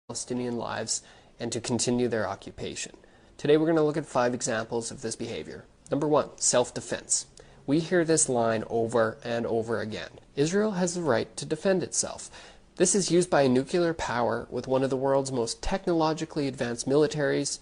Palestinian lives and to continue their occupation. Today we're going to look at 5 examples of this behavior. Number 1, self-defense. We hear this line over and over again. Israel has the right to defend itself. This is used by a nuclear power with one of the world's most technologically advanced militaries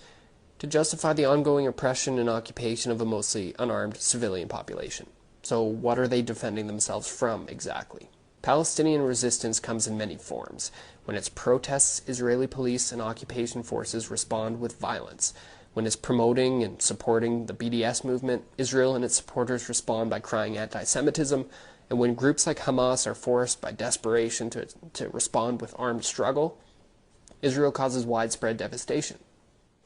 to justify the ongoing oppression and occupation of a mostly unarmed civilian population. So what are they defending themselves from exactly? Palestinian resistance comes in many forms. When it's protests, Israeli police and occupation forces respond with violence. When it's promoting and supporting the BDS movement, Israel and its supporters respond by crying anti-Semitism. And when groups like Hamas are forced by desperation to respond with armed struggle, Israel causes widespread devastation.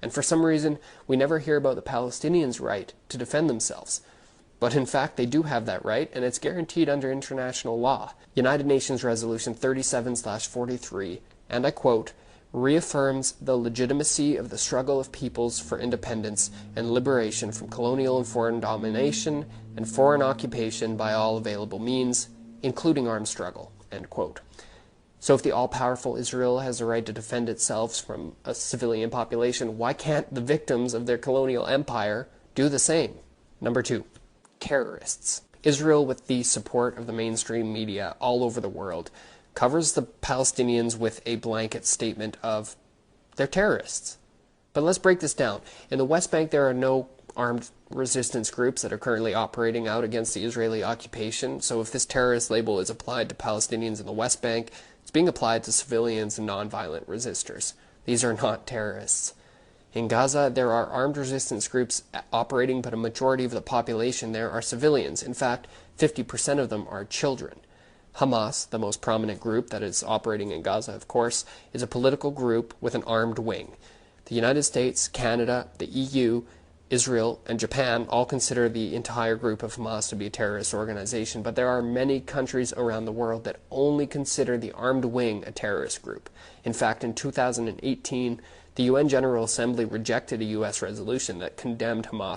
And for some reason, we never hear about the Palestinians' right to defend themselves. But in fact, they do have that right, and it's guaranteed under international law. United Nations Resolution 37/43, and I quote, reaffirms the legitimacy of the struggle of peoples for independence and liberation from colonial and foreign domination and foreign occupation by all available means, including armed struggle, end quote. So if the all-powerful Israel has the right to defend itself from a civilian population, why can't the victims of their colonial empire do the same? Number 2. Terrorists. Israel, with the support of the mainstream media all over the world, covers the Palestinians with a blanket statement of they're terrorists. But let's break this down. In the West Bank, there are no armed resistance groups that are currently operating out against the Israeli occupation. So if this terrorist label is applied to Palestinians in the West Bank, it's being applied to civilians and nonviolent resistors. These are not terrorists. In Gaza, there are armed resistance groups operating, but a majority of the population there are civilians. In fact, 50% of them are children. Hamas, the most prominent group that is operating in Gaza, of course, is a political group with an armed wing. The United States, Canada, the EU, Israel, and Japan all consider the entire group of Hamas to be a terrorist organization, but there are many countries around the world that only consider the armed wing a terrorist group. In fact, in 2018, the UN General Assembly rejected a U.S. resolution that condemned Hamas